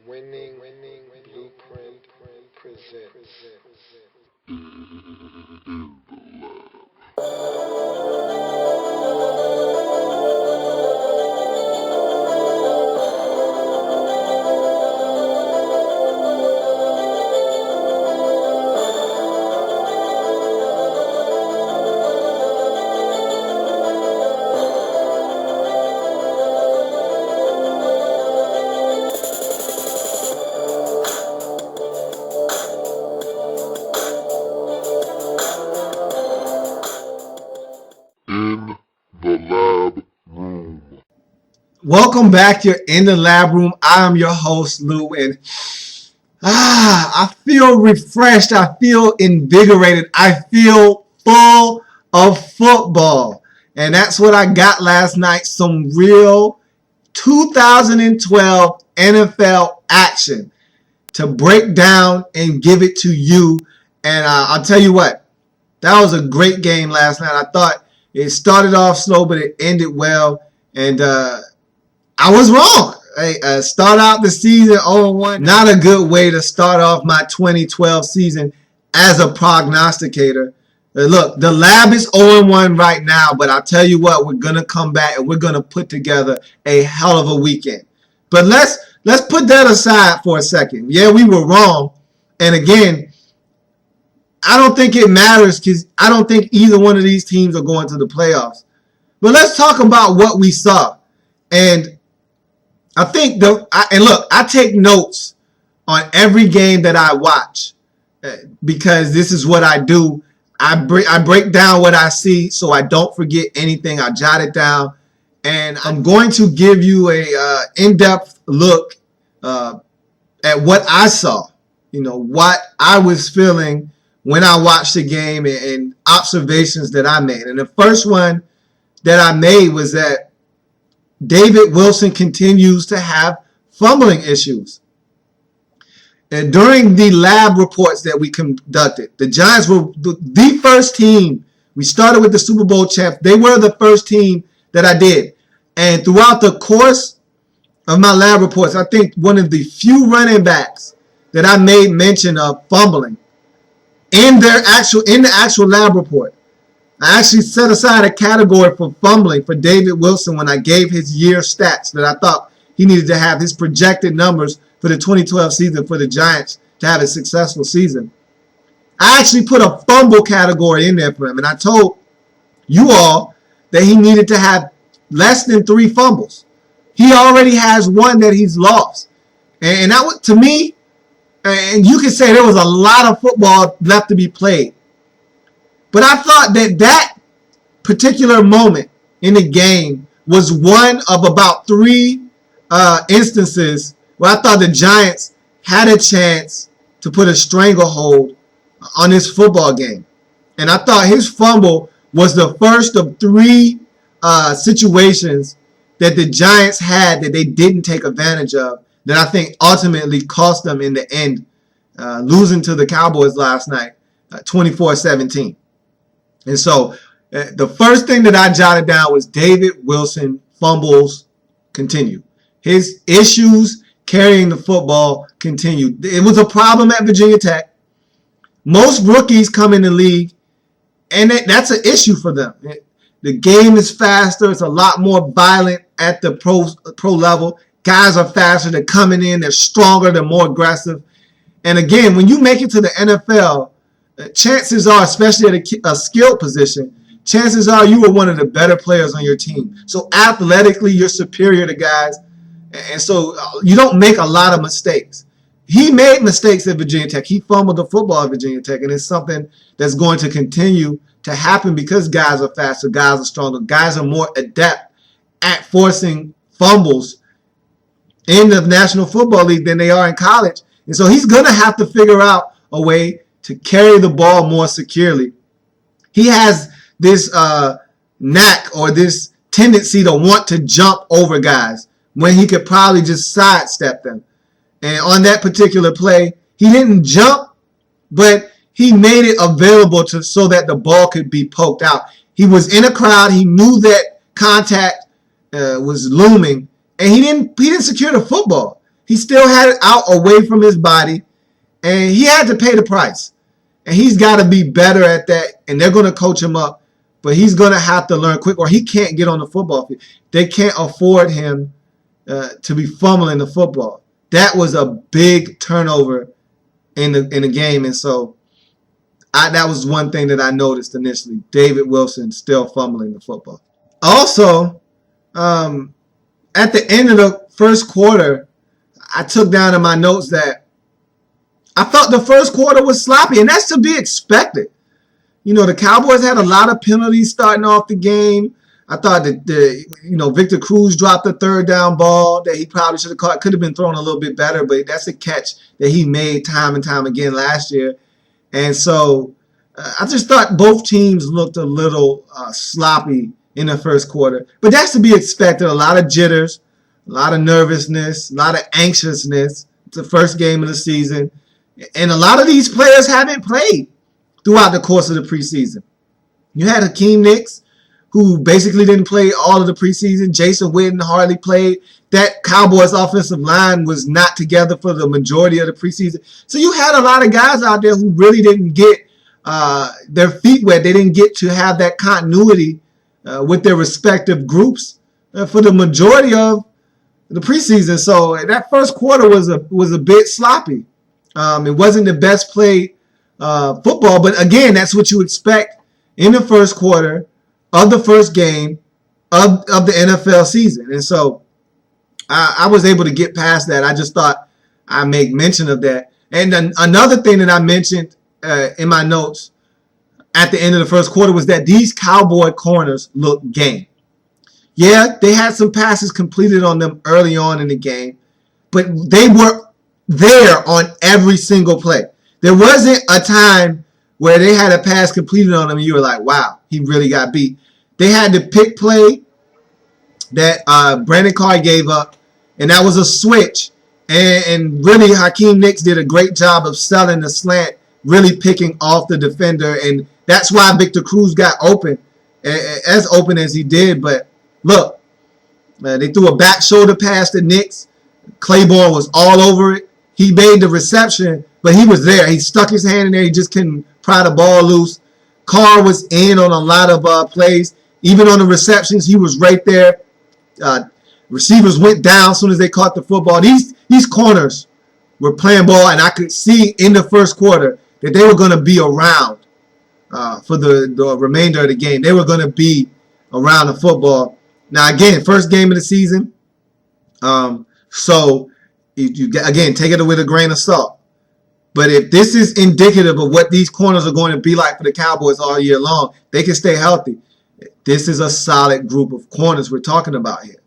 winning blueprint presents. In the lab room. Welcome back. You're in the lab room. I am your host, Lou, and I feel refreshed. I feel invigorated. I feel full of football. And that's what I got last night. Some real 2012 NFL action to break down and give it to you. And I'll tell you what, that was a great game last night. I thought it started off slow, but it ended well. And I was wrong. Start out the season 0-1. Not a good way to start off my 2012 season as a prognosticator. Look, the lab is 0-1 right now, but I'll tell you what, we're going to come back and we're going to put together a hell of a weekend. But let's put that aside for a second. Yeah, we were wrong. And again, I don't think it matters because I don't think either one of these teams are going to the playoffs. But let's talk about what we saw. And I think, I take notes on every game that I watch because this is what I do. I break down what I see so I don't forget anything. I jot it down. And I'm going to give you a in-depth look at what I saw, what I was feeling when I watched the game and observations that I made. And the first one that I made was that David Wilson continues to have fumbling issues. And during the lab reports that we conducted, the Giants were the first team. We started with the Super Bowl champs. They were the first team that I did. And throughout the course of my lab reports, I think one of the few running backs that I made mention of fumbling in the actual lab report. I actually set aside a category for fumbling for David Wilson when I gave his year stats that I thought he needed to have, his projected numbers for the 2012 season for the Giants to have a successful season. I actually put a fumble category in there for him, and I told you all that he needed to have less than 3 fumbles. He already has one that he's lost. And that was, to me, and you can say there was a lot of football left to be played. But I thought that particular moment in the game was one of about 3 instances where I thought the Giants had a chance to put a stranglehold on this football game. And I thought his fumble was the first of 3 situations that the Giants had that they didn't take advantage of that I think ultimately cost them in the end, losing to the Cowboys last night, 24-17. And so the first thing that I jotted down was David Wilson fumbles continue. His issues carrying the football continue. It was a problem at Virginia Tech. Most rookies come in the league, and that's an issue for them. The game is faster. It's a lot more violent at the pro level. Guys are faster. They're coming in. They're stronger. They're more aggressive. And again, when you make it to the NFL, chances are, especially at a skilled position, chances are you were one of the better players on your team. So athletically, you're superior to guys. And so you don't make a lot of mistakes. He made mistakes at Virginia Tech. He fumbled the football at Virginia Tech. And it's something that's going to continue to happen because guys are faster, guys are stronger, guys are more adept at forcing fumbles in the National Football League than they are in college. And so he's going to have to figure out a way to carry the ball more securely. He has this knack or this tendency to want to jump over guys when he could probably just sidestep them. And on that particular play, he didn't jump, but he made it available so that the ball could be poked out. He was in a crowd. He knew that contact was looming, and he didn't secure the football. He still had it out away from his body, and he had to pay the price. And he's got to be better at that, and they're going to coach him up. But he's going to have to learn quick, or he can't get on the football field. They can't afford him to be fumbling the football. That was a big turnover in the game, and so that was one thing that I noticed initially. David Wilson still fumbling the football. Also, at the end of the first quarter, I took down in my notes that I thought the first quarter was sloppy, and that's to be expected. You know, the Cowboys had a lot of penalties starting off the game. I thought that Victor Cruz dropped a third down ball that he probably should have caught. Could have been thrown a little bit better, but that's a catch that he made time and time again last year. And so I just thought both teams looked a little sloppy in the first quarter. But that's to be expected. A lot of jitters, a lot of nervousness, a lot of anxiousness. It's the first game of the season. And a lot of these players haven't played throughout the course of the preseason. You had Hakeem Nicks, who basically didn't play all of the preseason. Jason Witten hardly played. That Cowboys offensive line was not together for the majority of the preseason. So you had a lot of guys out there who really didn't get their feet wet. They didn't get to have that continuity with their respective groups for the majority of the preseason. So that first quarter was a bit sloppy. It wasn't the best played football, but again, that's what you expect in the first quarter of the first game of the NFL season. And so I was able to get past that. I just thought I'd make mention of that. And then another thing that I mentioned in my notes at the end of the first quarter was that these Cowboy corners look game. Yeah, they had some passes completed on them early on in the game, but they were there on every single play. There wasn't a time where they had a pass completed on them and you were like, wow, he really got beat. They had the pick play that Brandon Carr gave up, and that was a switch. And really, Hakeem Nicks did a great job of selling the slant, really picking off the defender, and that's why Victor Cruz got open, as open as he did. But look, they threw a back shoulder pass to Nicks. Claiborne was all over it. He made the reception, but he was there. He stuck his hand in there. He just couldn't pry the ball loose. Carr was in on a lot of plays. Even on the receptions, he was right there. Receivers went down as soon as they caught the football. These corners were playing ball, and I could see in the first quarter that they were going to be around for the remainder of the game. They were going to be around the football. Now, again, first game of the season. So, you again, take it with a grain of salt. But if this is indicative of what these corners are going to be like for the Cowboys all year long, they can stay healthy. This is a solid group of corners we're talking about here.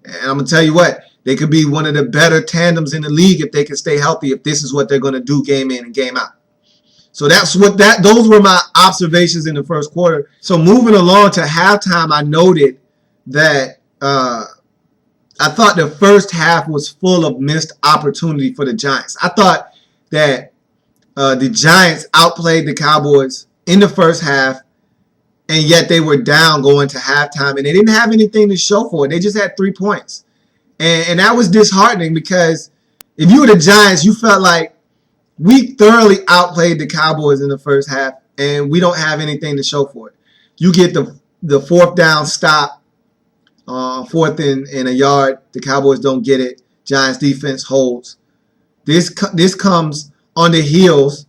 And I'm going to tell you what, they could be one of the better tandems in the league if they can stay healthy, if this is what they're going to do game in and game out. So those were my observations in the first quarter. So moving along to halftime, I noted that I thought the first half was full of missed opportunity for the Giants. I thought that the Giants outplayed the Cowboys in the first half, and yet they were down going to halftime, and they didn't have anything to show for it. They just had 3 points. And that was disheartening because if you were the Giants, you felt like we thoroughly outplayed the Cowboys in the first half, and we don't have anything to show for it. You get the fourth down stop, fourth and a yard. The Cowboys don't get it. Giants defense holds. This comes on the heels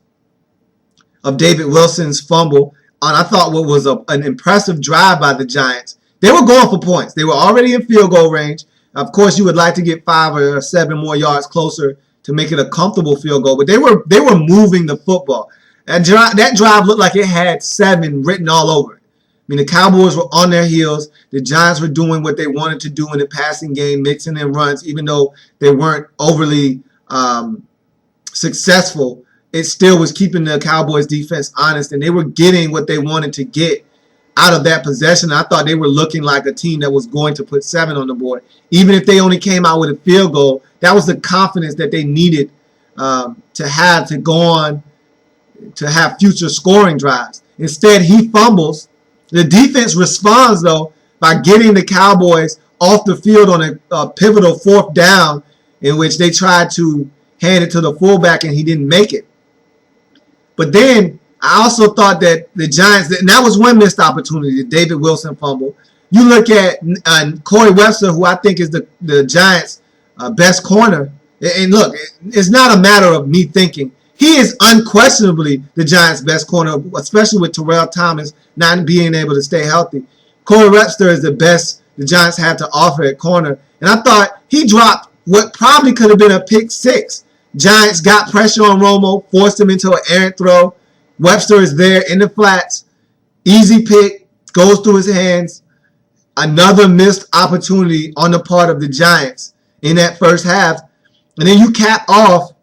of David Wilson's fumble on, I thought, what was an impressive drive by the Giants. They were going for points. They were already in field goal range. Of course, you would like to get 5 or 7 more yards closer to make it a comfortable field goal, but they were moving the football. That drive looked like it had 7 written all over it. I mean, the Cowboys were on their heels. The Giants were doing what they wanted to do in the passing game, mixing in runs, even though they weren't overly successful. It still was keeping the Cowboys defense honest, and they were getting what they wanted to get out of that possession. I thought they were looking like a team that was going to put 7 on the board. Even if they only came out with a field goal, that was the confidence that they needed to have to go on to have future scoring drives. Instead, he fumbles. The defense responds, though, by getting the Cowboys off the field on a pivotal fourth down, in which they tried to hand it to the fullback and he didn't make it. But then I also thought that the Giants, and that was one missed opportunity, the David Wilson fumble. You look at Corey Webster, who I think is the Giants' best corner. And look, it's not a matter of me thinking. He is unquestionably the Giants' best corner, especially with Terrell Thomas not being able to stay healthy. Corey Webster is the best the Giants had to offer at corner. And I thought he dropped what probably could have been a pick six. Giants got pressure on Romo, forced him into an errant throw. Webster is there in the flats. Easy pick, goes through his hands. Another missed opportunity on the part of the Giants in that first half. And then you cap off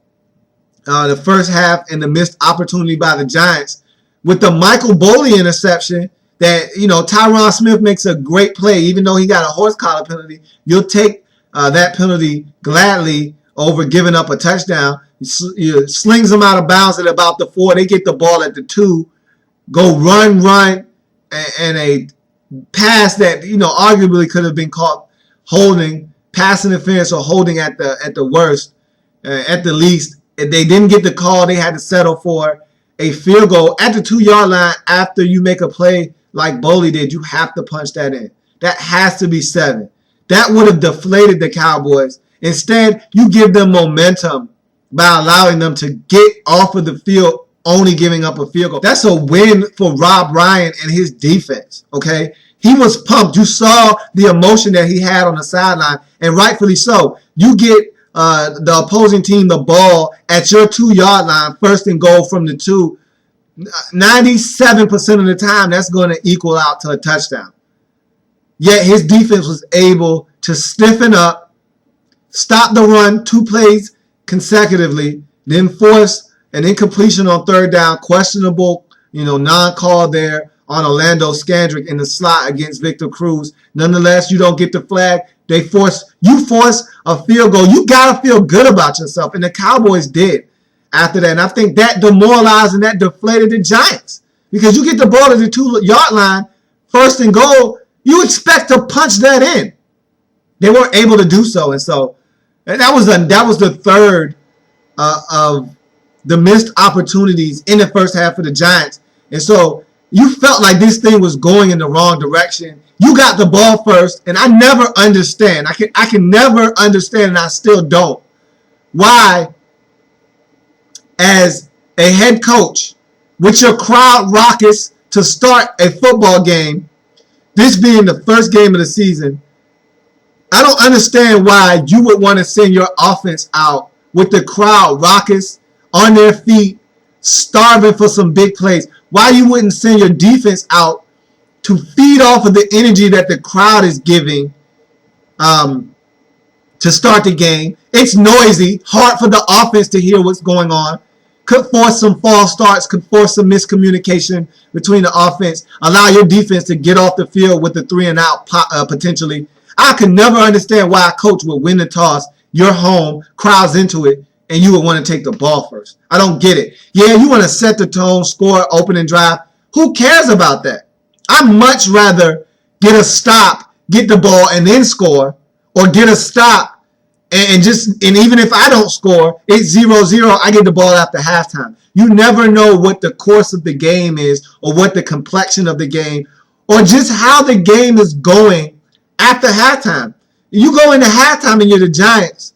the first half and the missed opportunity by the Giants with the Michael Boley interception that, Tyron Smith makes a great play. Even though he got a horse collar penalty, you'll take that penalty gladly over giving up a touchdown. He slings them out of bounds at about the 4. They get the ball at the 2. Go run, and a pass that, arguably could have been caught holding, pass interference or holding at the worst, at the least. If they didn't get the call, they had to settle for a field goal at the 2-yard line after you make a play like Boley did. You have to punch that in. That has to be 7. That would have deflated the Cowboys. Instead, you give them momentum by allowing them to get off of the field, only giving up a field goal. That's a win for Rob Ryan and his defense, okay? He was pumped. You saw the emotion that he had on the sideline, and rightfully so. You get the opposing team the ball at your 2-yard line, first and goal from the 2. 97% of the time, that's going to equal out to a touchdown. Yet his defense was able to stiffen up, stop the run 2 plays consecutively, then force an incompletion on third down, questionable, non-call there on Orlando Scandrick in the slot against Victor Cruz. Nonetheless, you don't get the flag. You force a field goal. You got to feel good about yourself, and the Cowboys did after that. And I think that demoralized and that deflated the Giants because you get the ball at the 2-yard line, first and goal, you expect to punch that in. They weren't able to do so, and that was the third of the missed opportunities in the first half of the Giants. And so you felt like this thing was going in the wrong direction. You got the ball first, and I never understand. I can never understand, and I still don't, why, as a head coach, with your crowd raucous to start a football game, this being the first game of the season, I don't understand why you would want to send your offense out with the crowd raucous, on their feet, starving for some big plays. Why you wouldn't send your defense out to feed off of the energy that the crowd is giving to start the game. It's noisy, hard for the offense to hear what's going on. Could force some false starts, could force some miscommunication between the offense, allow your defense to get off the field with the 3-and-out potentially. I could never understand why a coach would win the toss, you're home, crowds into it, and you would want to take the ball first. I don't get it. Yeah, you want to set the tone, score, opening drive. Who cares about that? I'd much rather get a stop, get the ball, and then score, or get a stop, and even if I don't score, it's 0-0, I get the ball after halftime. You never know what the course of the game is, or what the complexion of the game, or just how the game is going after halftime. You go into halftime and you're the Giants,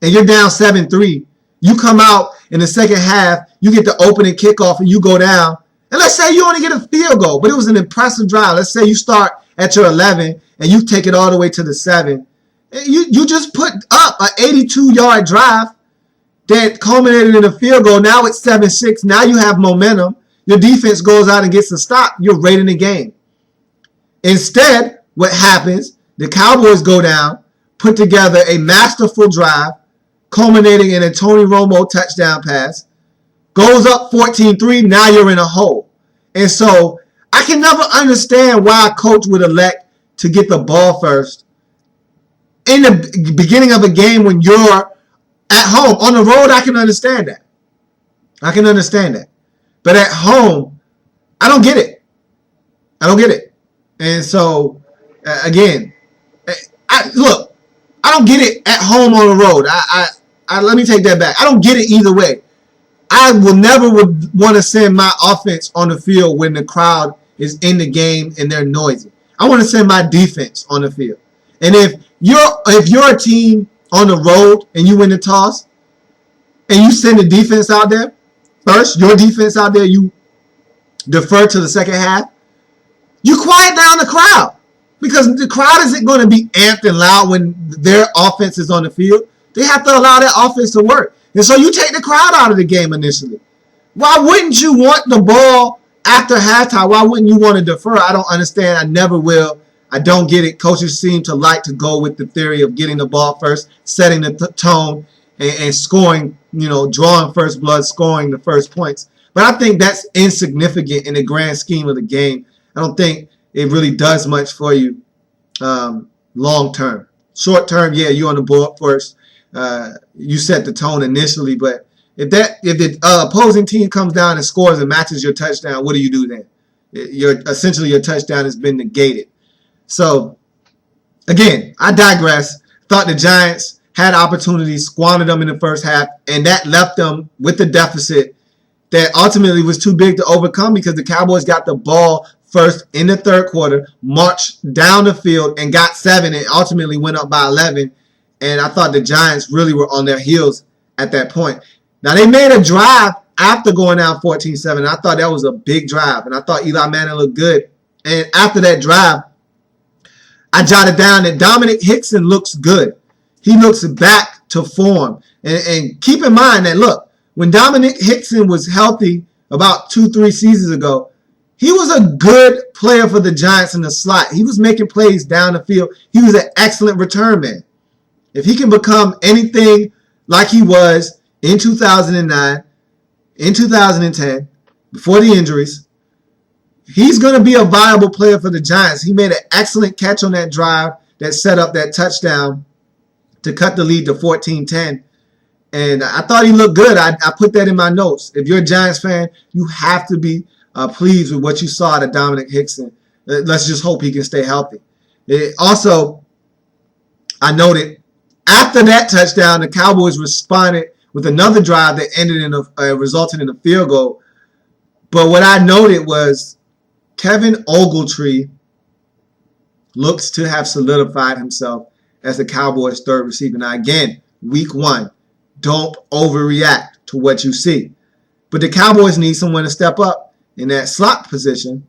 and you're down 7-3. You come out in the second half, you get the opening kickoff, and you go down. And let's say you only get a field goal, but it was an impressive drive. Let's say you start at your 11, and you take it all the way to the 7. You just put up an 82-yard drive that culminated in a field goal. Now it's 7-6. Now you have momentum. Your defense goes out and gets a stop. You're right in the game. Instead, what happens, the Cowboys go down, put together a masterful drive, culminating in a Tony Romo touchdown pass, goes up 14-3, now you're in a hole. And so I can never understand why a coach would elect to get the ball first in the beginning of a game when you're at home. On the road, I can understand that. I can understand that. But at home, I don't get it. I don't get it. And so, again, I I don't get it at home on the road. Let me take that back. I don't get it either way. I will never want to send my offense on the field when the crowd is in the game and they're noisy. I want to send my defense on the field. And if you're a team on the road and you win the toss and you send the defense out there first, your defense out there, you defer to the second half, you quiet down the crowd because the crowd isn't going to be amped and loud when their offense is on the field. They have to allow their offense to work. And so you take the crowd out of the game initially. Why wouldn't you want the ball after halftime? Why wouldn't you want to defer? I don't understand. I never will. I don't get it. Coaches seem to like to go with the theory of getting the ball first, setting the tone, and scoring, drawing first blood, scoring the first points. But I think that's insignificant in the grand scheme of the game. I don't think it really does much for you long term. Short term, yeah, you're on the board first. You set the tone initially, but if the opposing team comes down and scores and matches your touchdown, what do you do then? Essentially your touchdown has been negated. So, again, I digress. Thought the Giants had opportunities, squandered them in the first half, and that left them with the deficit that ultimately was too big to overcome because the Cowboys got the ball first in the third quarter, marched down the field, and got 7, and ultimately went up by 11. And I thought the Giants really were on their heels at that point. Now, they made a drive after going down 14-7. I thought that was a big drive, and I thought Eli Manning looked good. And after that drive, I jotted down that Dominic Hickson looks good. He looks back to form. And keep in mind that, look, when Dominic Hickson was healthy about 2-3 seasons ago, he was a good player for the Giants in the slot. He was making plays down the field. He was an excellent return man. If he can become anything like he was in 2009, in 2010, before the injuries, he's going to be a viable player for the Giants. He made an excellent catch on that drive that set up that touchdown to cut the lead to 14-10. And I thought he looked good. I put that in my notes. If you're a Giants fan, you have to be pleased with what you saw out of Dominic Hickson. Let's just hope he can stay healthy. Also, I noted after that touchdown, the Cowboys responded with another drive that resulted in a field goal. But what I noted was Kevin Ogletree looks to have solidified himself as the Cowboys' third receiver. Now, again, week 1, don't overreact to what you see. But the Cowboys need someone to step up in that slot position.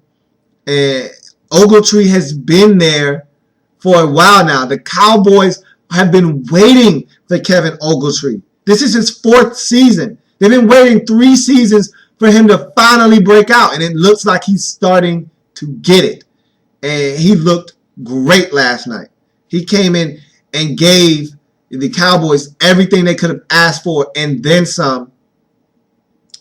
And Ogletree has been there for a while now. The Cowboys have been waiting for Kevin Ogletree. This is his 4th season. They've been waiting 3 seasons for him to finally break out, and it looks like he's starting to get it. And he looked great last night. He came in and gave the Cowboys everything they could have asked for and then some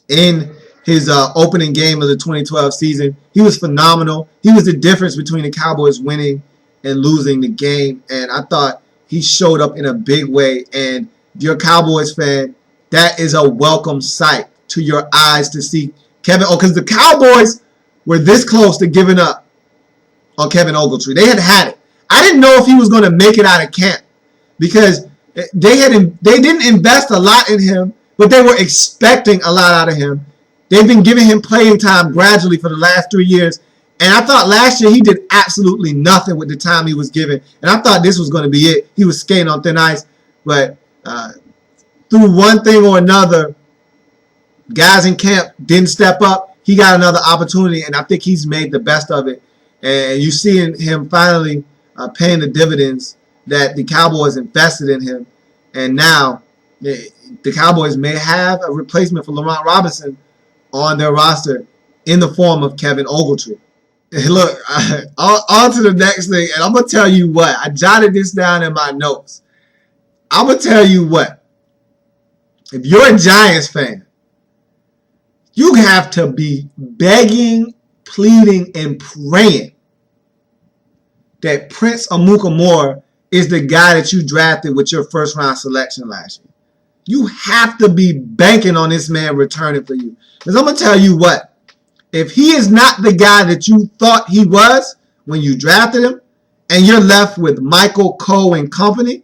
in his opening game of the 2012 season. He was phenomenal. He was the difference between the Cowboys winning and losing the game, and I thought he showed up in a big way. And if you're a Cowboys fan, that is a welcome sight to your eyes to see Kevin. Because the Cowboys were this close to giving up on Kevin Ogletree. They had it. I didn't know if he was going to make it out of camp because they didn't invest a lot in him, but they were expecting a lot out of him. They've been giving him playing time gradually for the last 3 years. And I thought last year he did absolutely nothing with the time he was given. And I thought this was going to be it. He was skating on thin ice. But through one thing or another, guys in camp didn't step up. He got another opportunity, and I think he's made the best of it. And you see him finally paying the dividends that the Cowboys invested in him. And now the Cowboys may have a replacement for Lamont Robinson on their roster in the form of Kevin Ogletree. Look, on to the next thing, and I'm going to tell you what. I jotted this down in my notes. I'm going to tell you what. If you're a Giants fan, you have to be begging, pleading, and praying that Prince Amukamara is the guy that you drafted with your first-round selection last year. You have to be banking on this man returning for you. Because I'm going to tell you what. If he is not the guy that you thought he was when you drafted him, and you're left with Michael Coe and company,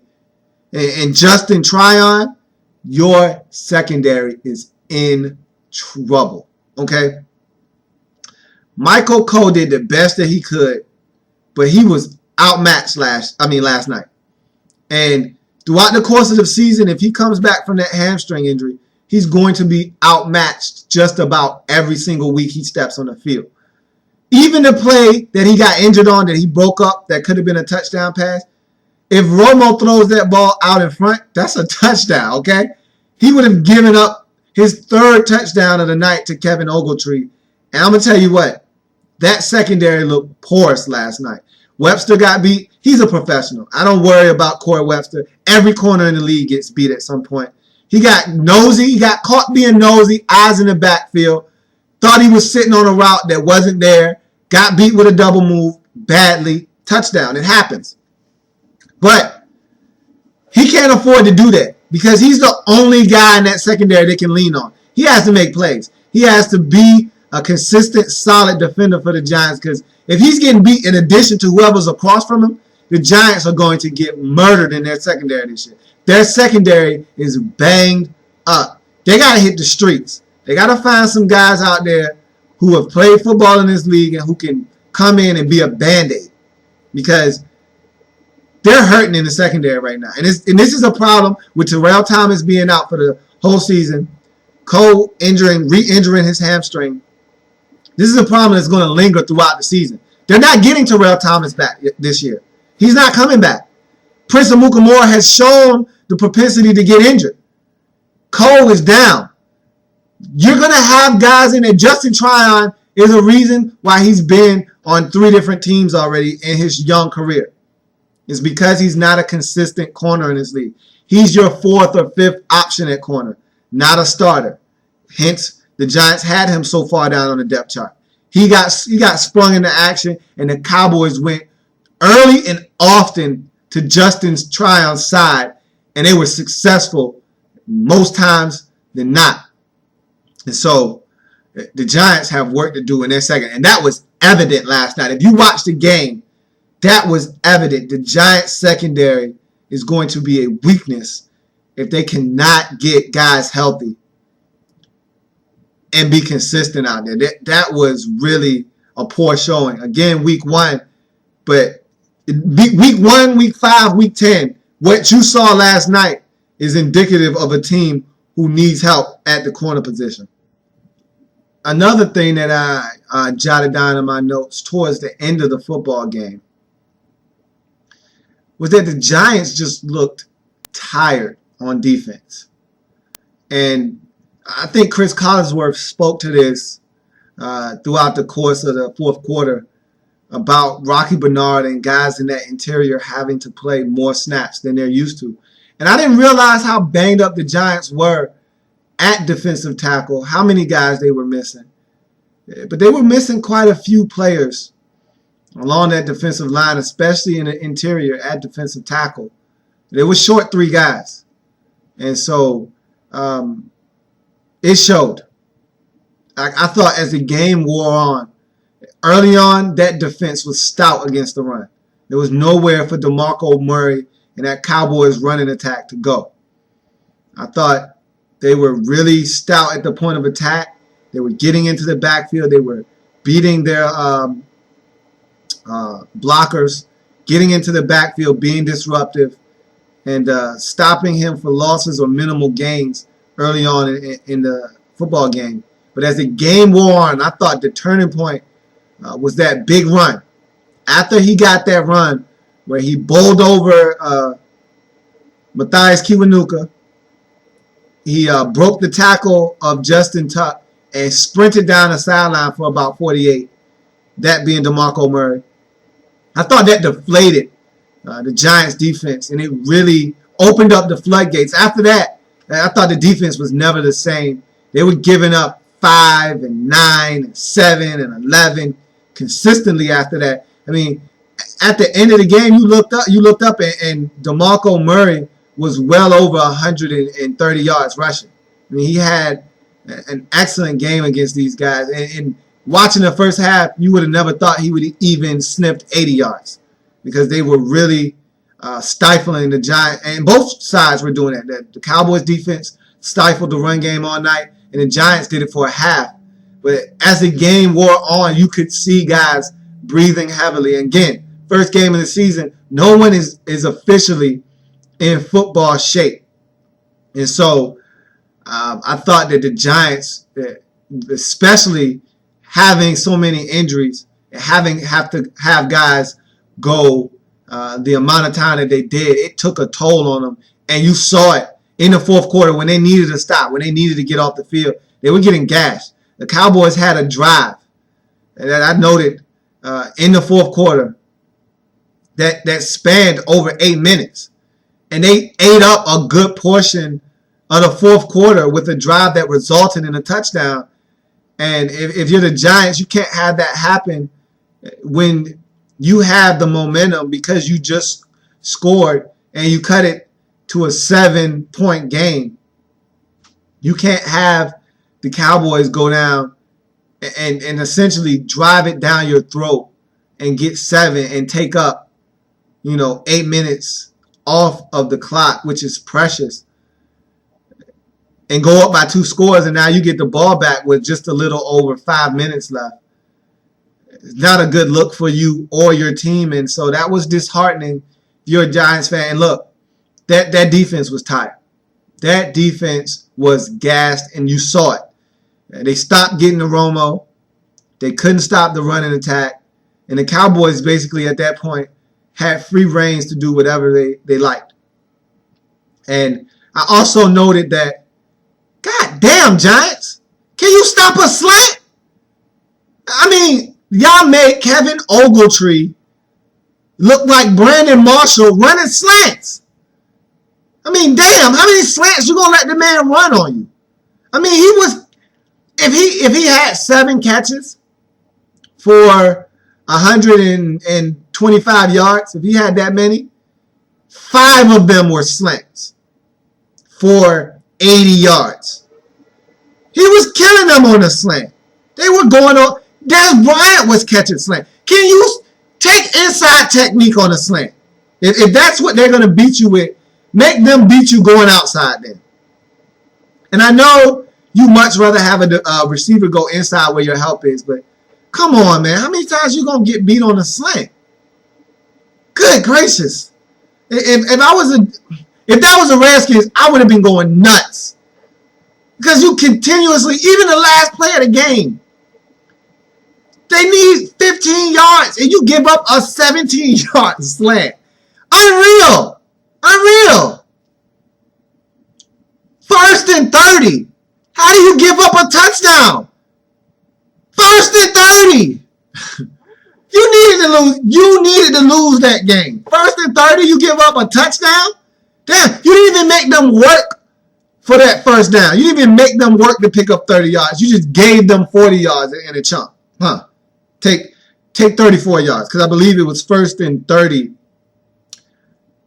and Justin Tryon, your secondary is in trouble. Okay? Michael Cole did the best that he could, but he was outmatched last night. And throughout the course of the season, if he comes back from that hamstring injury, he's going to be outmatched just about every single week he steps on the field. Even the play that he got injured on, that he broke up, that could have been a touchdown pass, if Romo throws that ball out in front, that's a touchdown, okay? He would have given up his third touchdown of the night to Kevin Ogletree. And I'm going to tell you what, that secondary looked porous last night. Webster got beat. He's a professional. I don't worry about Corey Webster. Every corner in the league gets beat at some point. He got nosy. He got caught being nosy, eyes in the backfield. Thought he was sitting on a route that wasn't there. Got beat with a double move badly. Touchdown. It happens. But he can't afford to do that because he's the only guy in that secondary they can lean on. He has to make plays. He has to be a consistent, solid defender for the Giants because if he's getting beat in addition to whoever's across from him, the Giants are going to get murdered in their secondary this year. Their secondary is banged up. They got to hit the streets. They got to find some guys out there who have played football in this league and who can come in and be a Band-Aid because they're hurting in the secondary right now. And this is a problem with Terrell Thomas being out for the whole season, Cole re-injuring his hamstring. This is a problem that's going to linger throughout the season. They're not getting Terrell Thomas back this year. He's not coming back. Prince Amukamara has shown the propensity to get injured. Cole is down. You're going to have guys in there. Justin Tryon is a reason why he's been on 3 different teams already in his young career. It's because he's not a consistent corner in this league. He's your 4th or 5th option at corner, not a starter. Hence, the Giants had him so far down on the depth chart. He got sprung into action, and the Cowboys went early and often to Justin Tryon's side, and they were successful most times than not. And so the Giants have work to do in their second, and that was evident last night. If you watch the game, that was evident. The Giants secondary is going to be a weakness if they cannot get guys healthy and be consistent out there. That was really a poor showing. Again, week 1, but week 1, week 5, week 10, what you saw last night is indicative of a team who needs help at the corner position. Another thing that I jotted down in my notes towards the end of the football game was that the Giants just looked tired on defense. And I think Chris Collinsworth spoke to this throughout the course of the 4th quarter about Rocky Bernard and guys in that interior having to play more snaps than they're used to. And I didn't realize how banged up the Giants were at defensive tackle, how many guys they were missing. But they were missing quite a few players along that defensive line, especially in the interior at defensive tackle. They were short 3 guys. And so it showed. I thought as the game wore on, early on, that defense was stout against the run. There was nowhere for DeMarco Murray and that Cowboys running attack to go. I thought they were really stout at the point of attack. They were getting into the backfield. They were beating their blockers, getting into the backfield, being disruptive, and stopping him for losses or minimal gains early on in the football game. But as the game wore on, I thought the turning point was that big run. After he got that run where he bowled over Matthias Kiwanuka, he broke the tackle of Justin Tuck and sprinted down the sideline for about 48, that being DeMarco Murray. I thought that deflated the Giants' defense, and it really opened up the floodgates. After that, I thought the defense was never the same. They were giving up 5 and 9 and 7 and 11 consistently after that. I mean, at the end of the game, you looked up, and DeMarco Murray was well over 130 yards rushing. I mean, he had an excellent game against these guys. And watching the first half, you would have never thought he would even sniffed 80 yards because they were really stifling the Giants, and both sides were doing that. The Cowboys defense stifled the run game all night, and the Giants did it for a half. But as the game wore on, you could see guys breathing heavily. And again, first game of the season, no one is officially in football shape. And so I thought that the Giants, especially having so many injuries, and have to have guys go the amount of time that they did, it took a toll on them. And you saw it in the fourth quarter when they needed to stop, when they needed to get off the field. They were getting gashed. The Cowboys had a drive that I noted in the fourth quarter that spanned over 8 minutes. And they ate up a good portion of the fourth quarter with a drive that resulted in a touchdown. And if you're the Giants, you can't have that happen when you have the momentum because you just scored and you cut it to a 7-point game. You can't have the Cowboys go down and essentially drive it down your throat and get 7 and take up, 8 minutes off of the clock, which is precious, and go up by 2 scores, and now you get the ball back with just a little over 5 minutes left. It's not a good look for you or your team, and so that was disheartening if you're a Giants fan. And look, that defense was tired. That defense was gassed, and you saw it. They stopped getting the Romo. They couldn't stop the run and attack, and the Cowboys basically at that point had free reins to do whatever they liked. And I also noted that, God damn, Giants, can you stop a slant? I mean, y'all made Kevin Ogletree look like Brandon Marshall running slants. I mean, damn, how many slants you gonna let the man run on you? I mean, he was, if he had 7 catches for 125 yards, if he had that many, 5 of them were slants for 80 yards. He was killing them on a slant. They were going on. Des Bryant was catching slant. Can you take inside technique on a slant? If that's what they're going to beat you with, make them beat you going outside then. And I know you much rather have a receiver go inside where your help is, but come on, man. How many times you going to get beat on a slant? Good gracious. If that was the Redskins, I would have been going nuts. Because you continuously, even the last play of the game, they need 15 yards and you give up a 17-yard slant. Unreal. Unreal. 1st and 30. How do you give up a touchdown? 1st and 30. You needed to lose that game. 1st and 30, you give up a touchdown? Damn, you didn't even make them work for that first down. You didn't even make them work to pick up 30 yards. You just gave them 40 yards in a chunk. Huh. Take 34 yards, because I believe it was 1st and 30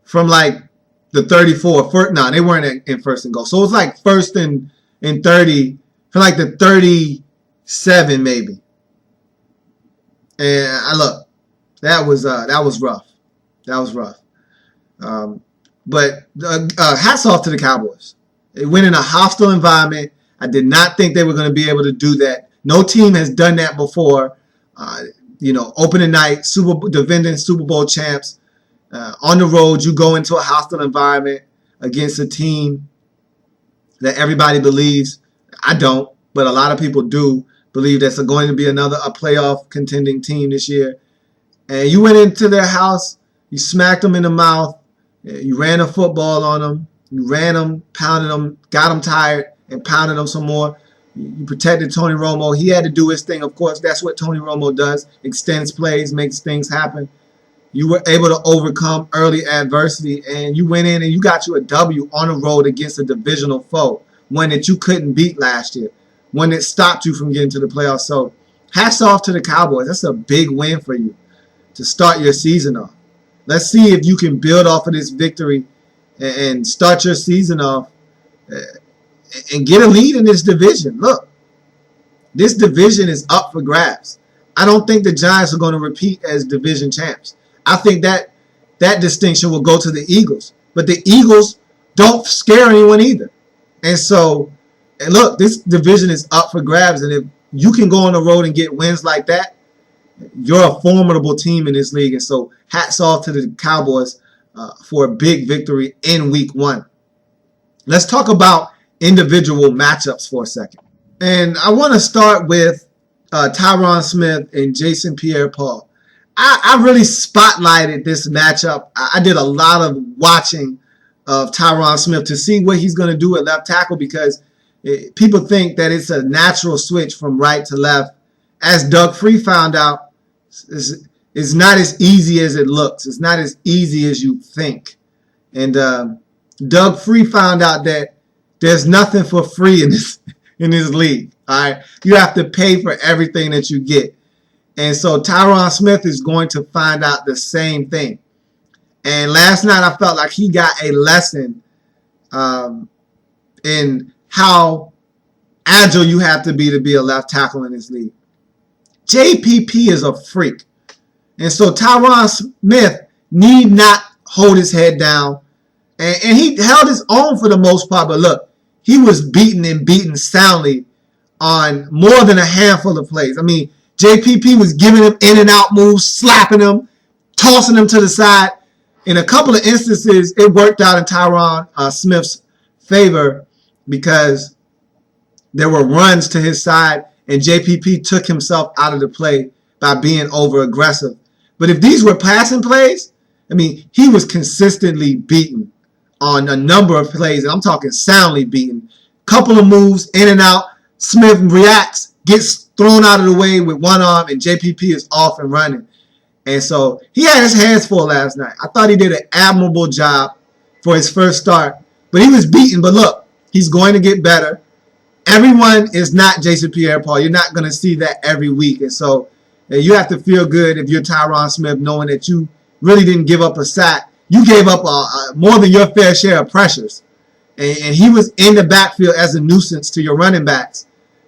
from like the 34. No, they weren't in 1st and goal. So it was like 1st and 30 from like the 37 maybe. And look, that was rough. That was rough. But hats off to the Cowboys. They went in a hostile environment. I did not think they were going to be able to do that. No team has done that before. Opening night, defending Super Bowl champs. On the road, you go into a hostile environment against a team that everybody believes. I don't, but a lot of people do believe that's going to be a playoff contending team this year. And you went into their house, you smacked them in the mouth, you ran a football on them, you ran them, pounded them, got them tired, and pounded them some more. You protected Tony Romo. He had to do his thing, of course. That's what Tony Romo does. Extends plays, makes things happen. You were able to overcome early adversity, and you went in and you got you a W on the road against a divisional foe, one that you couldn't beat last year, one that stopped you from getting to the playoffs. So hats off to the Cowboys. That's a big win for you to start your season off. Let's see if you can build off of this victory and start your season off and get a lead in this division. Look, this division is up for grabs. I don't think the Giants are going to repeat as division champs. I think that that distinction will go to the Eagles. But the Eagles don't scare anyone either. And so, and look, this division is up for grabs. And if you can go on the road and get wins like that, you're a formidable team in this league. And so hats off to the Cowboys for a big victory in week 1. Let's talk about individual matchups for a second. And I want to start with Tyron Smith and Jason Pierre-Paul. I really spotlighted this matchup. I did a lot of watching of Tyron Smith to see what he's going to do at left tackle, because people think that it's a natural switch from right to left. As Doug Free found out, it's not as easy as it looks. It's not as easy as you think. And Doug Free found out that there's nothing for free in this league. All right, you have to pay for everything that you get. And so Tyron Smith is going to find out the same thing. And last night I felt like he got a lesson in how agile you have to be a left tackle in this league. JPP is a freak. And so Tyron Smith need not hold his head down. And he held his own for the most part. But look, he was beaten soundly on more than a handful of plays. I mean, JPP was giving him in and out moves, slapping him, tossing him to the side. In a couple of instances, it worked out in Tyron Smith's favor because there were runs to his side, and JPP took himself out of the play by being over aggressive. But if these were passing plays, I mean, he was consistently beaten on a number of plays, and I'm talking soundly beaten. Couple of moves, in and out. Smith reacts, gets thrown out of the way with one arm, and JPP is off and running. And so he had his hands full last night. I thought he did an admirable job for his first start, but he was beaten. But look, he's going to get better. Everyone is not Jason Pierre-Paul. You're not going to see that every week. And so you have to feel good if you're Tyron Smith, knowing that you really didn't give up a sack. You gave up more than your fair share of pressures. And he was in the backfield as a nuisance to your running backs.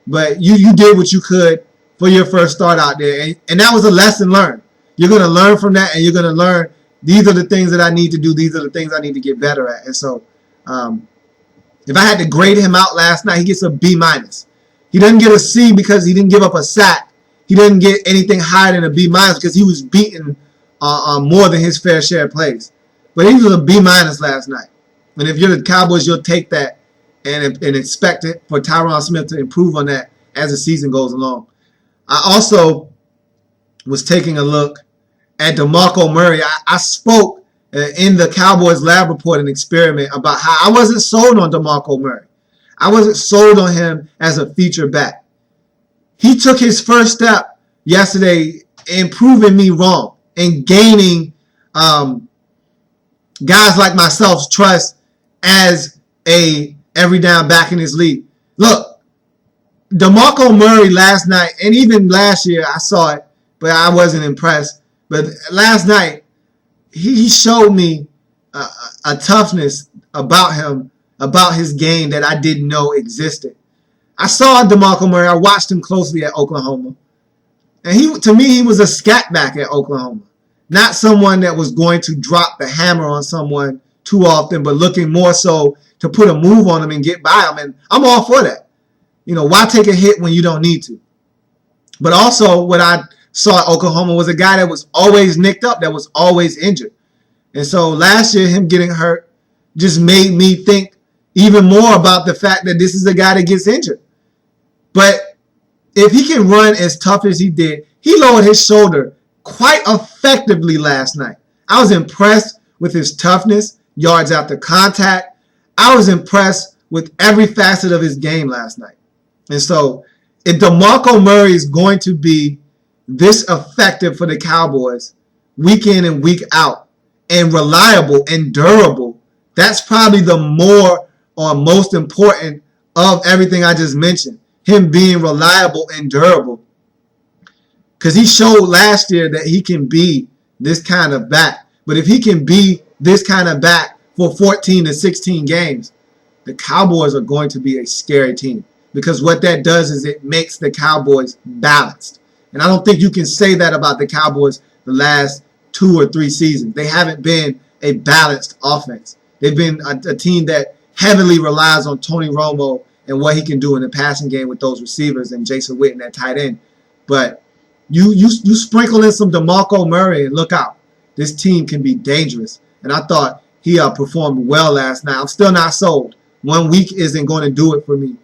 But you did what you could for your first start out there. And that was a lesson learned. You're going to learn from that, and you're going to learn these are the things that I need to do. These are the things I need to get better at. And so if I had to grade him out last night, he gets a B-. He doesn't get a C because he didn't give up a sack. He didn't get anything higher than a B- because he was beaten more than his fair share of plays. But he was a B- last night. And if you're the Cowboys, you'll take that and expect it for Tyron Smith to improve on that as the season goes along. I also was taking a look at DeMarco Murray. I spoke in the Cowboys lab report and experiment about how I wasn't sold on DeMarco Murray. I wasn't sold on him as a feature back. He took his first step yesterday in proving me wrong and gaining guys like myself's trust as a every down back in this league. Look, DeMarco Murray last night, and even last year I saw it, but I wasn't impressed. But last night, he showed me a toughness about him, about his game that I didn't know existed. I saw DeMarco Murray. I watched him closely at Oklahoma. And to me, he was a scat back at Oklahoma. Not someone that was going to drop the hammer on someone too often, but looking more so to put a move on him and get by him. And I'm all for that. You know, why take a hit when you don't need to? But also what I saw at Oklahoma was a guy that was always nicked up, that was always injured. And so last year, him getting hurt just made me think even more about the fact that this is a guy that gets injured. But if he can run as tough as he did, he lowered his shoulder quite effectively last night. I was impressed with his toughness, yards after contact. I was impressed with every facet of his game last night. And so if DeMarco Murray is going to be this effective for the Cowboys week in and week out and reliable and durable, that's probably the more or most important of everything I just mentioned, him being reliable and durable. Because he showed last year that he can be this kind of back. But if he can be this kind of back for 14 to 16 games, the Cowboys are going to be a scary team. Because what that does is it makes the Cowboys balanced. And I don't think you can say that about the Cowboys the last 2 or 3 seasons. They haven't been a balanced offense. They've been a team that heavily relies on Tony Romo and what he can do in the passing game with those receivers and Jason Witten at tight end. But you sprinkle in some DeMarco Murray and look out. This team can be dangerous. And I thought he performed well last night. I'm still not sold. 1 week isn't going to do it for me.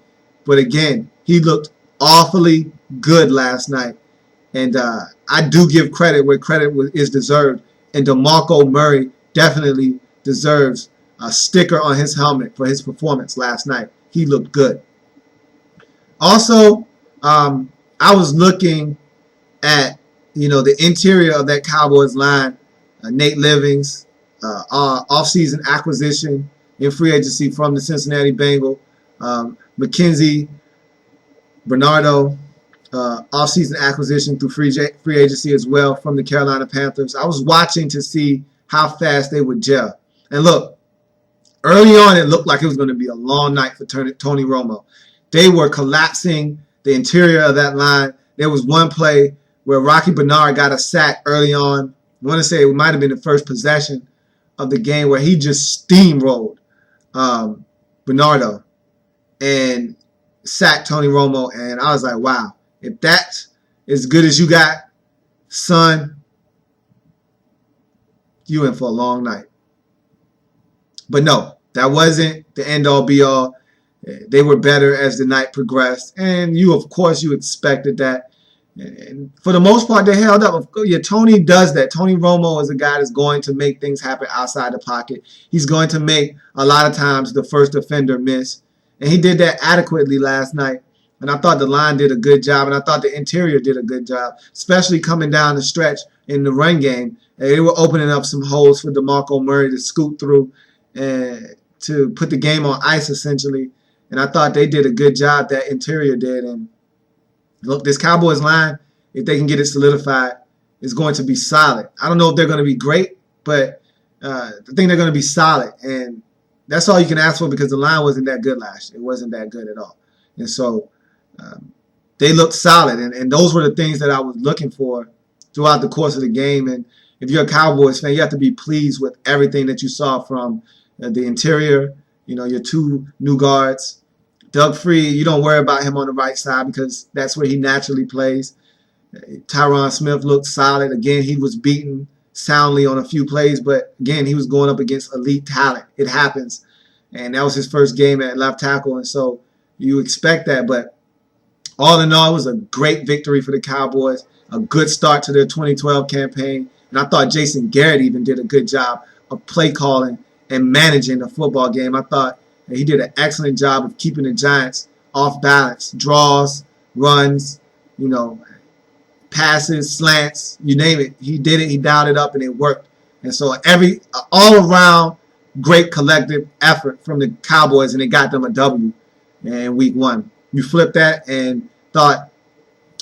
But again, he looked awfully good last night. And I do give credit where credit is deserved. And DeMarco Murray definitely deserves a sticker on his helmet for his performance last night. He looked good. Also, I was looking at the interior of that Cowboys line. Nate Livings, offseason acquisition in free agency from the Cincinnati Bengals. Mackenzie Bernardo, offseason acquisition through free agency as well from the Carolina Panthers. I was watching to see how fast they would gel. And look, early on it looked like it was going to be a long night for Tony Romo. They were collapsing the interior of that line. There was one play where Rocky Bernard got a sack early on. I want to say it might have been the first possession of the game where he just steamrolled Bernardo and sacked Tony Romo. And I was like, wow, if that's as good as you got, son, you in for a long night. But no, that wasn't the end-all, be-all. They were better as the night progressed. And of course, you expected that. And for the most part, they held up. Yeah, Tony does that. Tony Romo is a guy that's going to make things happen outside the pocket. He's going to make, a lot of times, the first offender miss. And he did that adequately last night. And I thought the line did a good job. And I thought the interior did a good job, especially coming down the stretch in the run game. They were opening up some holes for DeMarco Murray to scoot through and to put the game on ice, essentially. And I thought they did a good job, that interior did. And look, this Cowboys line, if they can get it solidified, is going to be solid. I don't know if they're going to be great, but I think they're going to be solid. And that's all you can ask for because the line wasn't that good last year. It wasn't that good at all. And so they looked solid. And those were the things that I was looking for throughout the course of the game. And if you're a Cowboys fan, you have to be pleased with everything that you saw from the interior, your 2 new guards. Doug Free, you don't worry about him on the right side because that's where he naturally plays. Tyron Smith looked solid. Again, he was beaten soundly on a few plays, but again, he was going up against elite talent. It happens. And that was his first game at left tackle, and so you expect that. But all in all, it was a great victory for the Cowboys, a good start to their 2012 campaign. And I thought Jason Garrett even did a good job of play calling and managing the football game. I thought he did an excellent job of keeping the Giants off balance. Draws, runs, passes, slants, you name it. He did it. He dialed it up, and it worked. And so all-around great collective effort from the Cowboys, and it got them a W in Week 1. You flip that and thought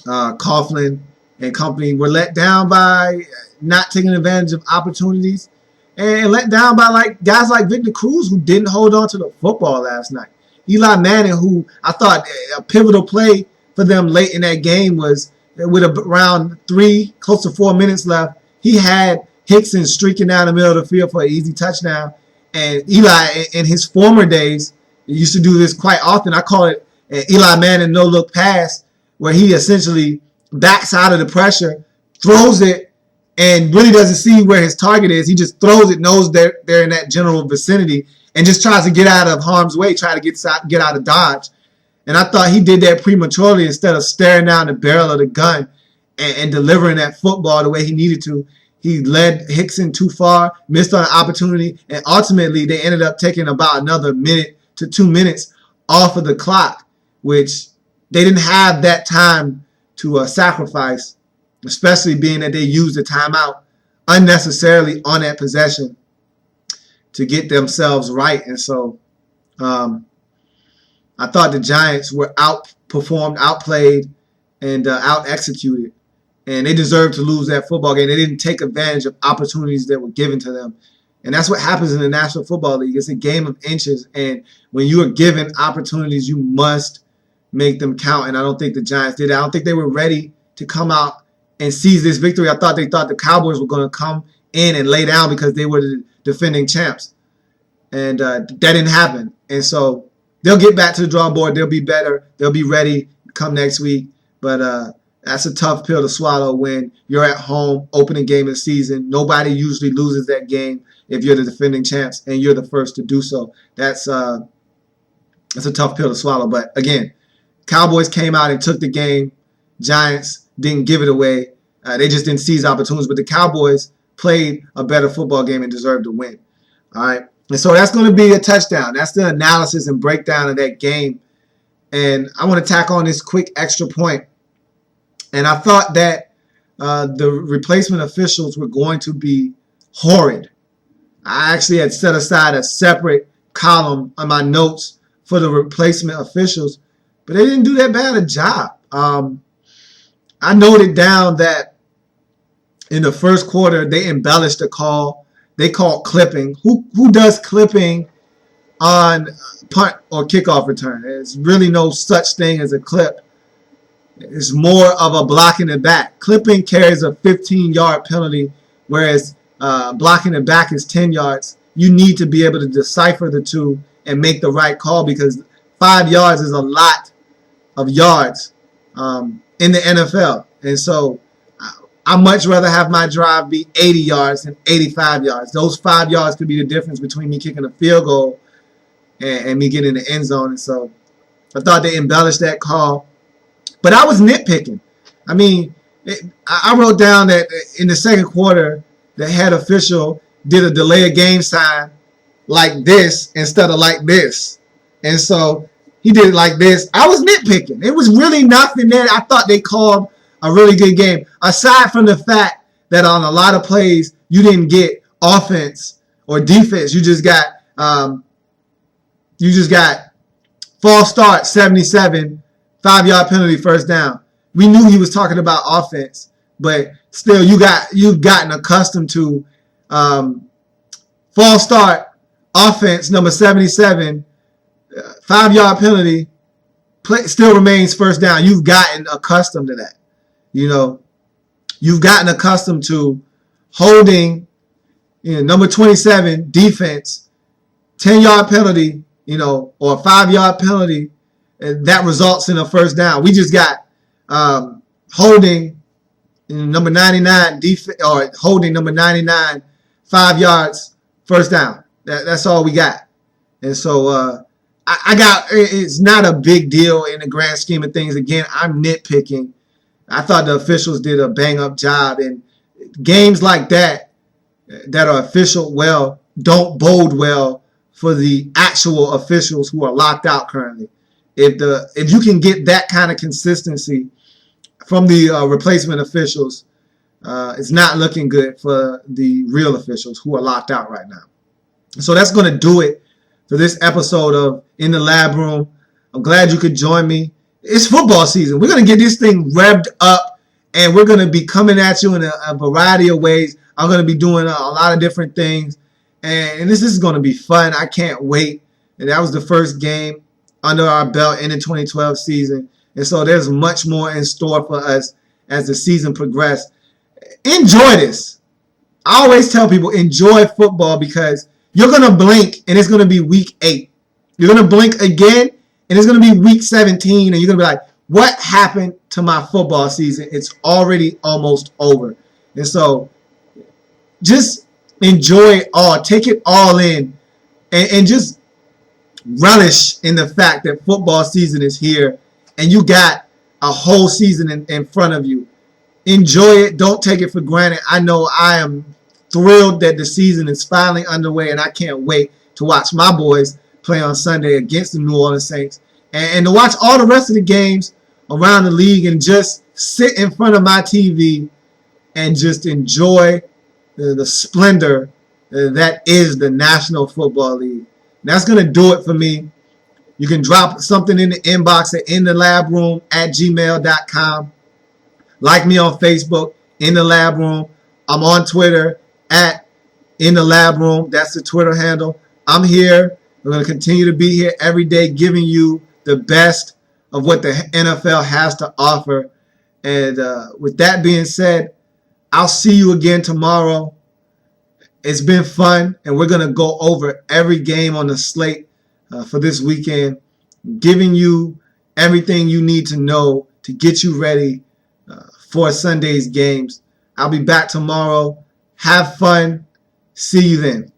Coughlin and company were let down by not taking advantage of opportunities. And let down by guys like Victor Cruz, who didn't hold on to the football last night. Eli Manning, who I thought a pivotal play for them late in that game was with around 3, close to 4 minutes left. He had Hickson streaking down the middle of the field for an easy touchdown. And Eli, in his former days, used to do this quite often. I call it an Eli Manning no-look pass, where he essentially backs out of the pressure, throws it, and really doesn't see where his target is. He just throws it, knows they're in that general vicinity, and just tries to get out of harm's way, try to get out of dodge. And I thought he did that prematurely instead of staring down the barrel of the gun and delivering that football the way he needed to. He led Hickson too far, missed on an opportunity, and ultimately they ended up taking about another minute to 2 minutes off of the clock, which they didn't have that time to sacrifice, especially being that they used the timeout unnecessarily on that possession to get themselves right. And so I thought the Giants were outperformed, outplayed, and out-executed. And they deserved to lose that football game. They didn't take advantage of opportunities that were given to them. And that's what happens in the National Football League. It's a game of inches. And when you are given opportunities, you must make them count. And I don't think the Giants did. I don't think they were ready to come out and seize this victory. I thought they thought the Cowboys were going to come in and lay down because they were the defending champs. And that didn't happen. And so they'll get back to the drawing board. They'll be better. They'll be ready come next week. But that's a tough pill to swallow when you're at home, opening game of the season. Nobody usually loses that game if you're the defending champs and you're the first to do so. That's a tough pill to swallow. But again, Cowboys came out and took the game. Giants didn't give it away. They just didn't seize opportunities. But the Cowboys played a better football game and deserved to win. All right. And so that's going to be a touchdown. That's the analysis and breakdown of that game. And I want to tack on this quick extra point. And I thought that the replacement officials were going to be horrid. I actually had set aside a separate column on my notes for the replacement officials, but they didn't do that bad a job. I noted down that in the first quarter, they embellished the call. They called clipping. Who does clipping on punt or kickoff return? There's really no such thing as a clip. It's more of a blocking the back. Clipping carries a 15-yard penalty, whereas blocking the back is 10 yards. You need to be able to decipher the two and make the right call because 5 yards is a lot of yards in the NFL. And so I'd much rather have my drive be 80 yards than 85 yards. Those 5 yards could be the difference between me kicking a field goal and me getting in the end zone. And so I thought they embellished that call. But I was nitpicking. I mean, I wrote down that in the second quarter, the head official did a delay of game sign like this instead of like this. And so he did it like this. I was nitpicking. It was really nothing there. I thought they called a really good game. Aside from the fact that on a lot of plays, you didn't get offense or defense. You just got false start, 77, 5-yard penalty, first down. We knew he was talking about offense, but still you've gotten accustomed to false start, offense, number 77, 5-yard penalty, still remains first down. You've gotten accustomed to that. You know, you've gotten accustomed to holding, number 27, defense, 10-yard penalty, or a 5-yard penalty, and that results in a first down. We just got holding number 99 or holding number 99 5 yards, first down. That's all we got. And so it's not a big deal in the grand scheme of things. Again, I'm nitpicking. I thought the officials did a bang-up job. And games like that are official well don't bode well for the actual officials who are locked out currently. If you can get that kind of consistency from the replacement officials, it's not looking good for the real officials who are locked out right now. So that's going to do it for this episode of In the Lab Room. I'm glad you could join me. It's football season. We're going to get this thing revved up, and we're going to be coming at you in a variety of ways. I'm going to be doing a lot of different things, and this is going to be fun. I can't wait. And that was the first game under our belt in the 2012 season. And so there's much more in store for us as the season progresses. Enjoy this. I always tell people, enjoy football because you're going to blink and it's going to be week 8. You're going to blink again and it's going to be week 17 and you're going to be like, what happened to my football season? It's already almost over. And so just enjoy it all. Take it all in and just relish in the fact that football season is here and you got a whole season in front of you. Enjoy it. Don't take it for granted. I know I am thrilled that the season is finally underway and I can't wait to watch my boys play on Sunday against the New Orleans Saints and to watch all the rest of the games around the league and just sit in front of my TV and just enjoy the splendor that is the National Football League. That's going to do it for me. You can drop something in the inbox at inthelaproom@gmail.com. Like me on Facebook, In the Lab Room. I'm on Twitter at In the Lab Room. That's the Twitter handle. I'm here. We're going to continue to be here every day giving you the best of what the NFL has to offer. And with that being said, I'll see you again tomorrow. It's been fun, and we're going to go over every game on the slate for this weekend, giving you everything you need to know to get you ready for Sunday's games. I'll be back tomorrow. Have fun. See you then.